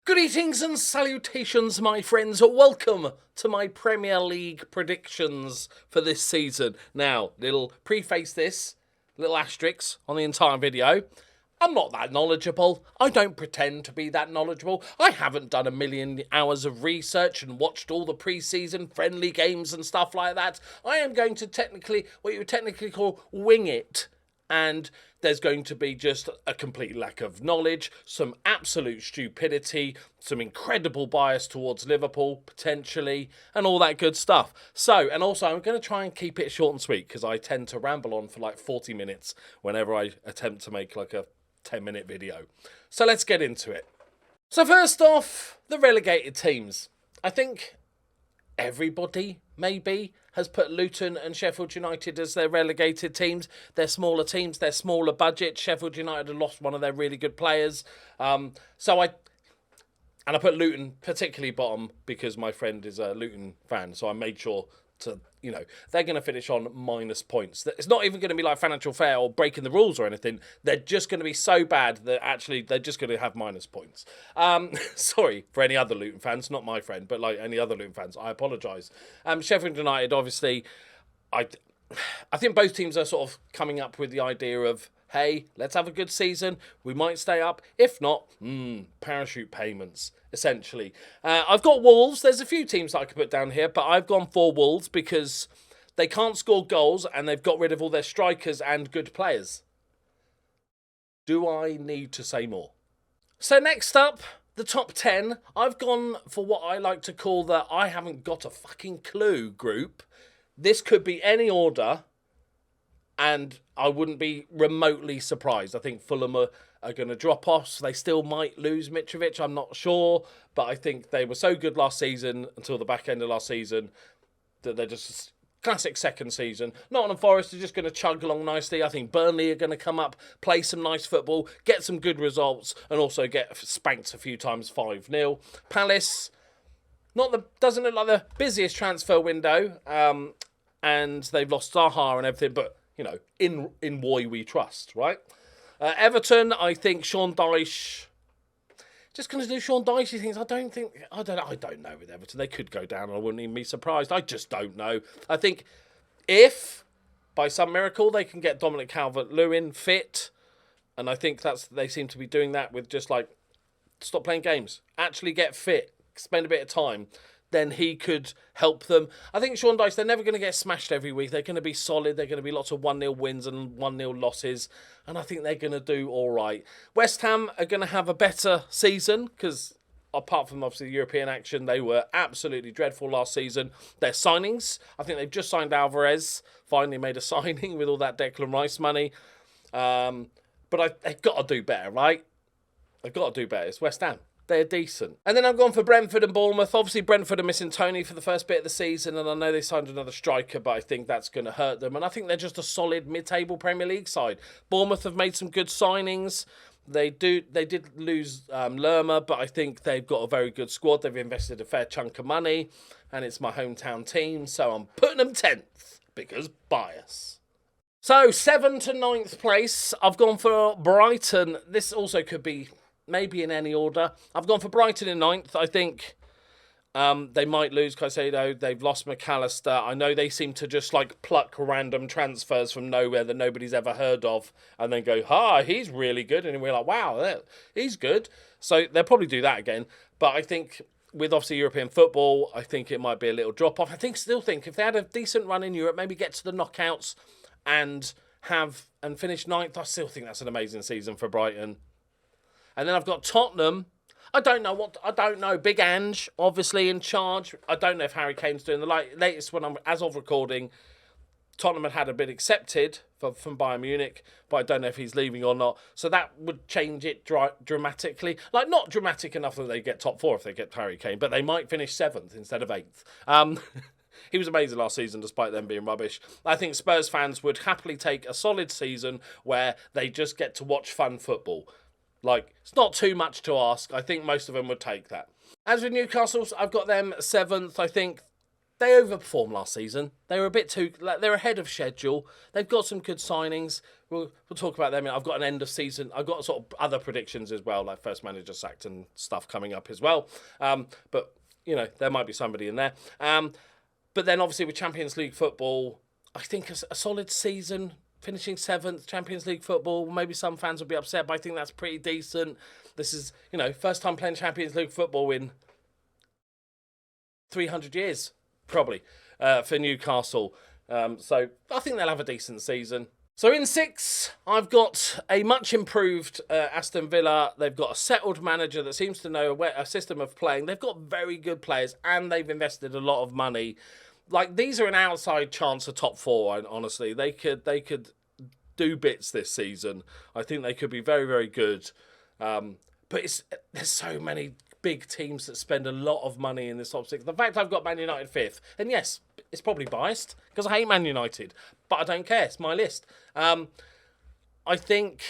Greetings and salutations, my friends. Welcome to my Premier League predictions for this season. Now, little preface this, little asterisk on the entire video. I'm not that knowledgeable. I don't pretend to be that knowledgeable. I haven't done a million hours of research and watched all the pre-season friendly games and stuff like that. I am going to what you would technically call wing it. And there's going to be just a complete lack of knowledge, some absolute stupidity, some incredible bias towards Liverpool, potentially, and all that good stuff. So, and also I'm going to try and keep it short and sweet because I tend to ramble on for like 40 minutes whenever I attempt to make like a 10-minute video. So let's get into it. So first off, the relegated teams. I think everybody, maybe, has put Luton and Sheffield United as their relegated teams. They're smaller teams, they're smaller budget. Sheffield United have lost one of their really good players. I put Luton particularly bottom because my friend is a Luton fan, so I made sure to, they're going to finish on minus points. It's not even going to be like financial fair or breaking the rules or anything. They're just going to be so bad that actually they're just going to have minus points. Sorry for any other Luton fans, not my friend, but like any other Luton fans, I apologise. Sheffield United, obviously, I think both teams are sort of coming up with the idea of, hey, let's have a good season. We might stay up. If not, parachute payments, essentially. I've got Wolves. There's a few teams that I could put down here, but I've gone for Wolves because they can't score goals and they've got rid of all their strikers and good players. Do I need to say more? So next up, the top 10. I've gone for what I like to call the I haven't got a fucking clue group. This could be any order, and I wouldn't be remotely surprised. I think Fulham are going to drop off. So they still might lose Mitrovic. I'm not sure. But I think they were so good last season until the back end of last season that they're just classic second season. Nottingham Forest are just going to chug along nicely. I think Burnley are going to come up, play some nice football, get some good results, and also get spanked a few times 5-0. Palace, doesn't look like the busiest transfer window. And they've lost Zaha and everything, but in Roy we trust, right? Everton, I think Sean Dyche, just going to do Sean Dyche things. I don't know with Everton. They could go down. I wouldn't even be surprised. I just don't know. I think if by some miracle they can get Dominic Calvert-Lewin fit, and I think they seem to be doing that with just like stop playing games, actually get fit, spend a bit of time. Then he could help them. I think Sean Dyche, they're never going to get smashed every week. They're going to be solid. They're going to be lots of 1-0 wins and 1-0 losses. And I think they're going to do all right. West Ham are going to have a better season because apart from obviously the European action, they were absolutely dreadful last season. Their signings, I think they've just signed Alvarez. Finally made a signing with all that Declan Rice money. But they've got to do better, right? They've got to do better. It's West Ham. They're decent. And then I've gone for Brentford and Bournemouth. Obviously, Brentford are missing Tony for the first bit of the season, and I know they signed another striker, but I think that's going to hurt them. And I think they're just a solid mid-table Premier League side. Bournemouth have made some good signings. They did lose Lerma, but I think they've got a very good squad. They've invested a fair chunk of money, and it's my hometown team, so I'm putting them 10th because bias. So, 7th to 9th place, I've gone for Brighton. This also could be maybe in any order. I've gone for Brighton in 9th. I think they might lose Caicedo. They've lost McAllister. I know they seem to just like pluck random transfers from nowhere that nobody's ever heard of and then go, he's really good. And we're like, wow, he's good. So they'll probably do that again. But I think with obviously European football, I think it might be a little drop off. Still think if they had a decent run in Europe, maybe get to the knockouts and finish 9th, I still think that's an amazing season for Brighton. And then I've got Tottenham. I don't know. Big Ange, obviously, in charge. I don't know if Harry Kane's doing the latest one. As of recording, Tottenham had been accepted from Bayern Munich, but I don't know if he's leaving or not. So that would change it dramatically. Like, not dramatic enough that they get top 4 if they get Harry Kane, but they might finish 7th instead of 8th. He was amazing last season despite them being rubbish. I think Spurs fans would happily take a solid season where they just get to watch fun football. Like, it's not too much to ask. I think most of them would take that. As with Newcastle, I've got them 7th. I think they overperformed last season. They were a bit they're ahead of schedule. They've got some good signings. we'll talk about them. I've got an end of season. I've got sort of other predictions as well, like first manager sacked and stuff coming up as well. But there might be somebody in there. But then obviously with Champions League football, I think a solid season, finishing 7th, Champions League football. Maybe some fans will be upset, but I think that's pretty decent. This is, first time playing Champions League football in 300 years, probably, for Newcastle. So I think they'll have a decent season. So in 6, I've got a much improved Aston Villa. They've got a settled manager that seems to know a system of playing. They've got very good players and they've invested a lot of money. Like, these are an outside chance of top 4, honestly. They could do bits this season. I think they could be very, very good. But there's so many big teams that spend a lot of money in this top 6. The fact I've got Man United 5th, and yes, it's probably biased because I hate Man United, but I don't care. It's my list. I think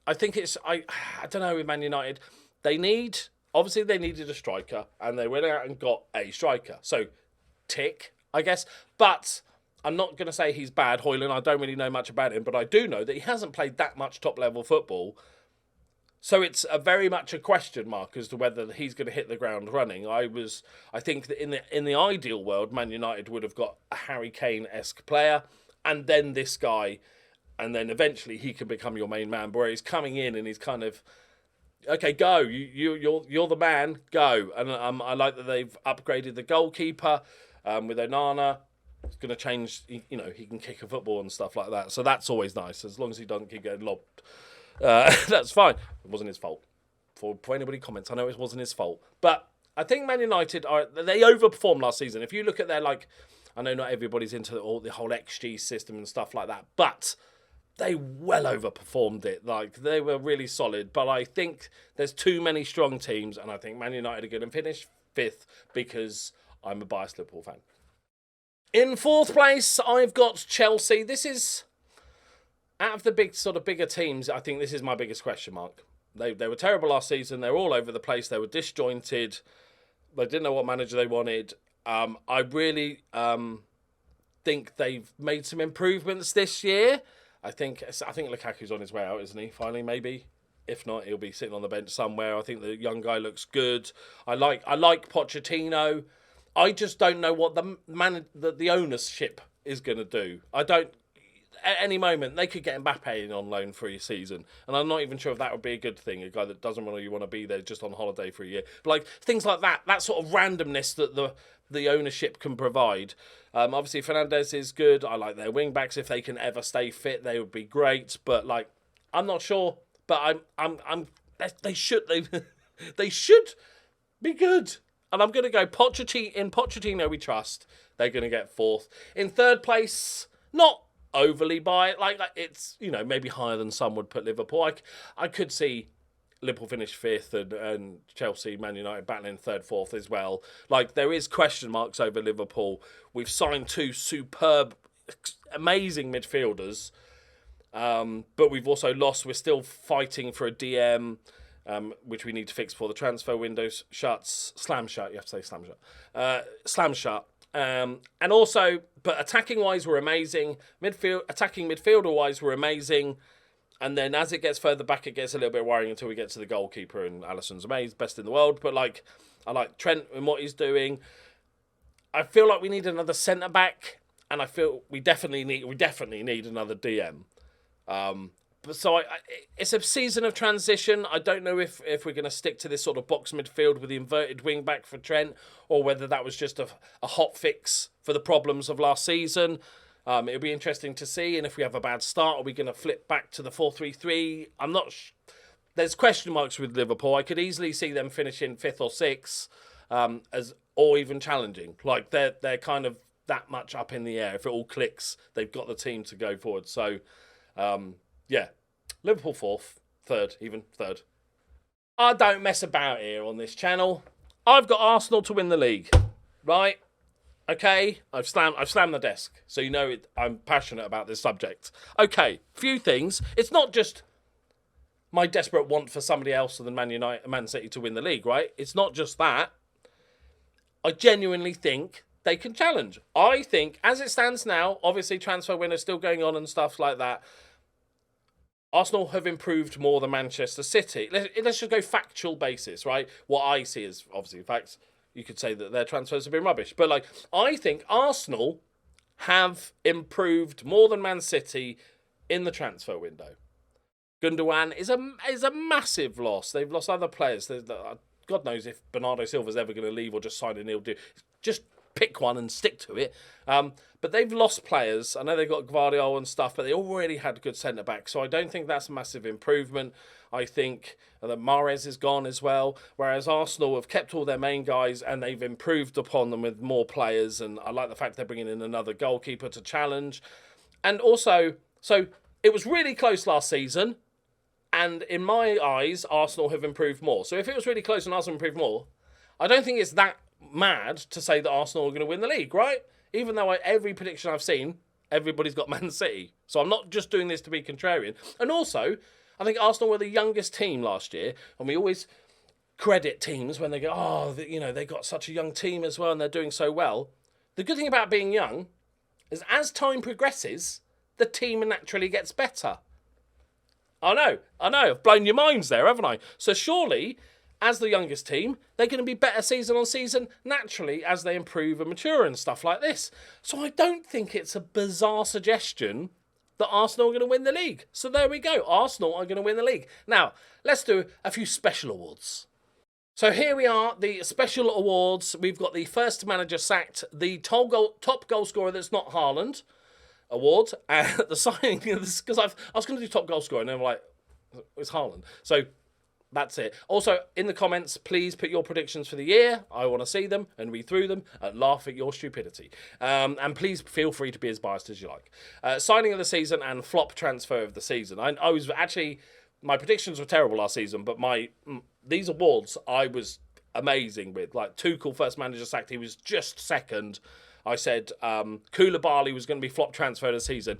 it's I don't know with Man United. They needed a striker, and they went out and got a striker. So tick, I guess. But I'm not going to say he's bad, Højlund. I don't really know much about him, but I do know that he hasn't played that much top level football. So it's very much a question mark as to whether he's going to hit the ground running. I think that in the ideal world, Man United would have got a Harry Kane-esque player, and then this guy, and then eventually he can become your main man. But where he's coming in and he's kind of, okay, go, you're the man, go. And I like that they've upgraded the goalkeeper with Onana. It's going to change. He can kick a football and stuff like that. So that's always nice, as long as he doesn't keep getting lobbed. That's fine. It wasn't his fault. For anybody comments, I know it wasn't his fault. But I think Man United they overperformed last season. If you look at their, I know not everybody's into the whole XG system and stuff like that, but they well overperformed it. They were really solid. But I think there's too many strong teams, and I think Man United are going to finish 5th because I'm a biased Liverpool fan. In 4th place, I've got Chelsea. This is, out of the bigger teams, I think this is my biggest question mark. They were terrible last season. They were all over the place. They were disjointed. They didn't know what manager they wanted. I really think they've made some improvements this year. I think Lukaku's on his way out, isn't he? Finally, maybe. If not, he'll be sitting on the bench somewhere. I think the young guy looks good. I like Pochettino. I just don't know what the ownership is going to do. At any moment, they could get Mbappe in on loan for a season. And I'm not even sure if that would be a good thing, a guy that doesn't really want to be there just on holiday for a year. But things like that sort of randomness that the ownership can provide. Obviously, Fernandes is good. I like their wing-backs. If they can ever stay fit, they would be great. But, I'm not sure. But they should be good. And I'm going to go Pochettino we trust. They're going to get 4th. In 3rd place, not overly biased. It's, maybe higher than some would put Liverpool. I could see Liverpool finish 5th and Chelsea, Man United battling 3rd, 4th as well. There is question marks over Liverpool. We've signed 2 superb, amazing midfielders. But we've also lost. We're still fighting for a DM. Which we need to fix before the transfer window slam shut. You have to say slam shut. Slam shut. And also, but attacking-wise, we're amazing. Attacking midfielder-wise, we're amazing. And then as it gets further back, it gets a little bit worrying until we get to the goalkeeper. And Alisson's amazing, best in the world. But I like Trent and what he's doing. I feel like we need another centre-back. And I feel we definitely need another DM. So it's a season of transition. I don't know if we're going to stick to this sort of box midfield with the inverted wing back for Trent, or whether that was just a hot fix for the problems of last season. It'll be interesting to see. And if we have a bad start, are we going to flip back to the 4-3-3? I'm not. There's question marks with Liverpool. I could easily see them finishing 5th or 6th, or even challenging. They're kind of that much up in the air. If it all clicks, they've got the team to go forward. So. Yeah, Liverpool 4th, 3rd, even 3rd. I don't mess about here on this channel. I've got Arsenal to win the league, right? Okay, I've slammed the desk, so I'm passionate about this subject. Okay, few things. It's not just my desperate want for somebody else than Man City to win the league, right? It's not just that. I genuinely think they can challenge. I think, as it stands now, obviously transfer window still going on and stuff like that. Arsenal have improved more than Manchester City. Let's just go factual basis, right? What I see is obviously facts. You could say that their transfers have been rubbish. But, like, I think Arsenal have improved more than Man City in the transfer window. Gundogan is a massive loss. They've lost other players. God knows if Bernardo Silva's ever going to leave or just sign a nil deal. Just pick one and stick to it. But they've lost players. I know they've got Gvardiol and stuff, but they already had good centre-backs. So I don't think that's a massive improvement. I think that Mahrez is gone as well, whereas Arsenal have kept all their main guys and they've improved upon them with more players. And I like the fact they're bringing in another goalkeeper to challenge. And also, so it was really close last season. And in my eyes, Arsenal have improved more. So if it was really close and Arsenal improved more, I don't think it's that mad to say that Arsenal are going to win the league, right? Even though every prediction I've seen, everybody's got Man City. So I'm not just doing this to be contrarian. And also, I think Arsenal were the youngest team last year, and we always credit teams when they go, oh, they got such a young team as well and they're doing so well. The good thing about being young is as time progresses, the team naturally gets better. I know, I've blown your minds there, haven't I? So surely, as the youngest team, they're going to be better season on season, naturally, as they improve and mature and stuff like this. So I don't think it's a bizarre suggestion that Arsenal are going to win the league. So there we go, Arsenal are going to win the league. Now, let's do a few special awards. So here we are, the special awards. We've got the first manager sacked, the top goal scorer that's not Haaland award, and the signing of this, because I was going to do top goal scorer, and then I'm like, it's Haaland. So that's it. Also, in the comments, please put your predictions for the year. I want to see them and read through them and laugh at your stupidity. And please feel free to be as biased as you like. Signing of the season and flop transfer of the season. I was actually, my predictions were terrible last season, but these awards I was amazing with. Like, Tuchel, first manager sacked, he was just second. I said Koulibaly was going to be flop transfer of the season.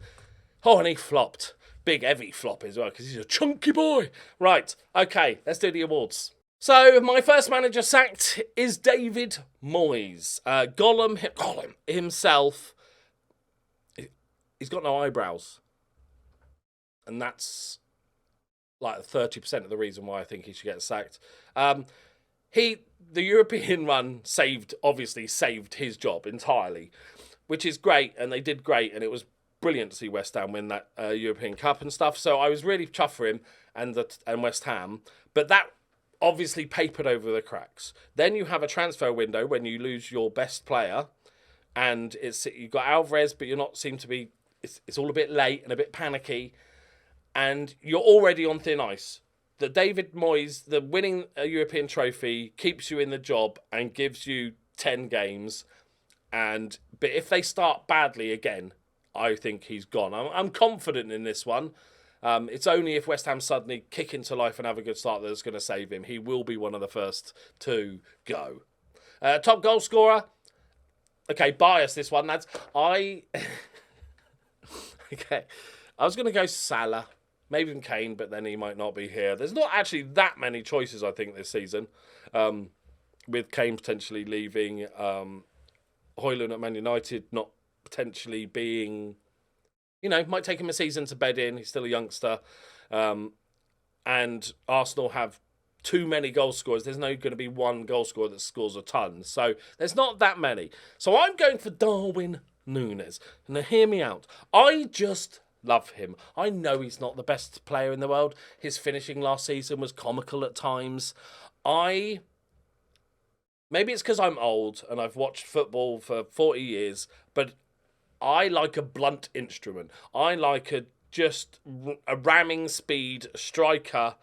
Oh, and he flopped. Big, heavy flop as well, because he's a chunky boy. Right, okay, let's do the awards. So, my first manager sacked is David Moyes. Gollum himself, he's got no eyebrows. And that's like 30% of the reason why I think he should get sacked. The European run obviously saved his job entirely, which is great, and they did great, and it was brilliant to see West Ham win that European Cup and stuff. So I was really chuffed for him and West Ham, but that obviously papered over the cracks. Then you have a transfer window when you lose your best player, and you've got Alvarez, but it's all a bit late and a bit panicky, and you're already on thin ice. The David Moyes, the winning a European trophy, keeps you in the job and gives you 10 games. But if they start badly again, I think he's gone. I'm confident in this one. It's only if West Ham suddenly kick into life and have a good start that's going to save him. He will be one of the first to go. Top goal scorer. Okay, bias this one, lads. Okay. I was going to go Salah. Maybe even Kane, but then he might not be here. There's not actually that many choices, I think, this season. With Kane potentially leaving, Højlund at Man United not potentially being, might take him a season to bed in. He's still a youngster. And Arsenal have too many goal scorers. There's no going to be one goal scorer that scores a ton. So there's not that many. So I'm going for Darwin Núñez. Now hear me out. I just love him. I know he's not the best player in the world. His finishing last season was comical at times. Maybe it's because I'm old and I've watched football for 40 years, but I like a blunt instrument. I like a ramming speed striker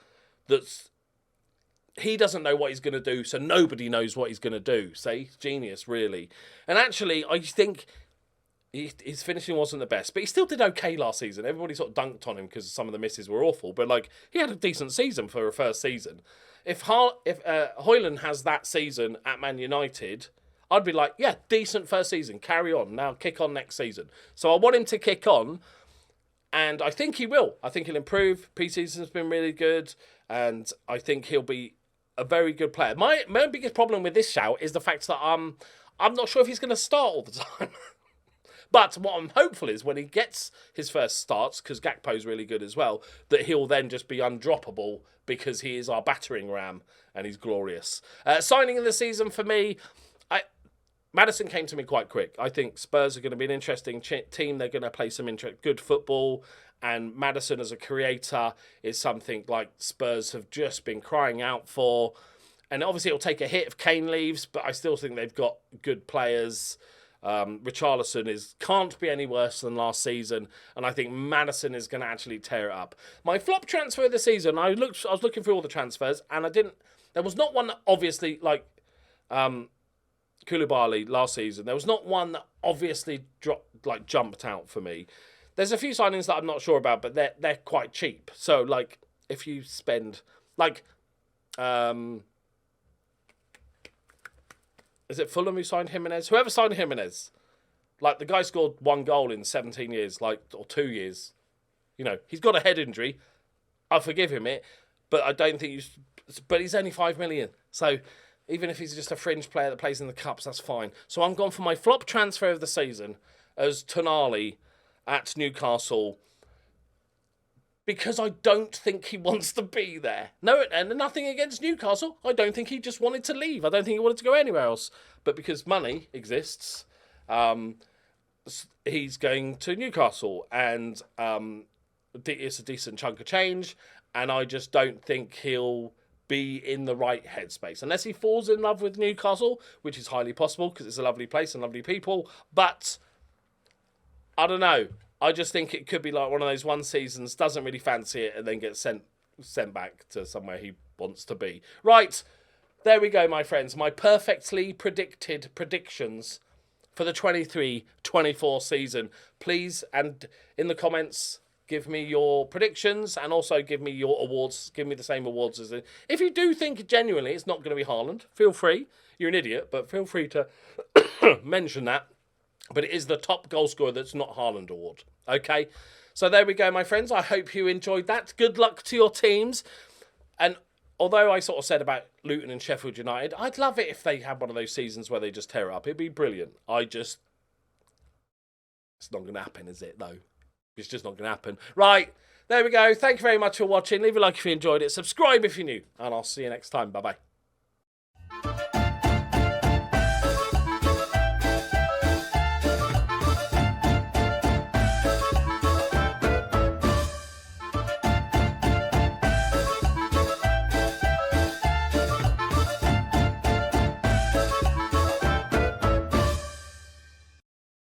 he doesn't know what he's going to do, so nobody knows what he's going to do. See? Genius, really. And actually, I think his finishing wasn't the best, but he still did okay last season. Everybody sort of dunked on him because some of the misses were awful, but he had a decent season for a first season. If Højlund has that season at Man United, I'd be like, yeah, decent first season, carry on, now kick on next season. So I want him to kick on, and I think he will. I think he'll improve. Pre-season's been really good, and I think he'll be a very good player. My biggest problem with this shout is the fact that I'm not sure if he's going to start all the time. But what I'm hopeful is when he gets his first starts, because Gakpo's really good as well, that he'll then just be undroppable because he is our battering ram and he's glorious. Signing of the season for me, Maddison came to me quite quick. I think Spurs are going to be an interesting team. They're going to play some good football. And Maddison as a creator is something like Spurs have just been crying out for. And obviously it'll take a hit if Kane leaves, but I still think they've got good players. Richarlison can't be any worse than last season. And I think Maddison is going to actually tear it up. My flop transfer of the season, I was looking through all the transfers, and there was not one that obviously, like... Koulibaly last season, there was not one that obviously jumped out for me. There's a few signings that I'm not sure about, but they're quite cheap. So like if you spend like is it Fulham who signed Jimenez? Whoever signed Jimenez, like the guy scored 1 goal in 17 years, or 2 years. You know, he's got a head injury. I forgive him it, but I don't think but he's only 5 million. So even if he's just a fringe player that plays in the Cups, that's fine. So I'm gone for my flop transfer of the season as Tonali at Newcastle because I don't think he wants to be there. No, and nothing against Newcastle. I don't think he just wanted to leave. I don't think he wanted to go anywhere else. But because money exists, he's going to Newcastle. And it's a decent chunk of change. And I just don't think he'll be in the right headspace. Unless he falls in love with Newcastle, which is highly possible because it's a lovely place and lovely people. But I don't know. I just think it could be like one of those one seasons, doesn't really fancy it, and then gets sent back to somewhere he wants to be. Right, there we go, my friends. My perfectly predicted predictions for the 23-24 season. Please, and in the comments, give me your predictions and also give me your awards. Give me the same awards as if you do think genuinely it's not going to be Haaland, feel free. You're an idiot, but feel free to mention that. But it is the top goal scorer that's not Haaland award. Okay? So there we go, my friends. I hope you enjoyed that. Good luck to your teams. And although I sort of said about Luton and Sheffield United, I'd love it if they had one of those seasons where they just tear it up. It'd be brilliant. It's not going to happen, is it, though? It's just not going to happen. Right, there we go. Thank you very much for watching. Leave a like if you enjoyed it. Subscribe if you're new. And I'll see you next time. Bye-bye.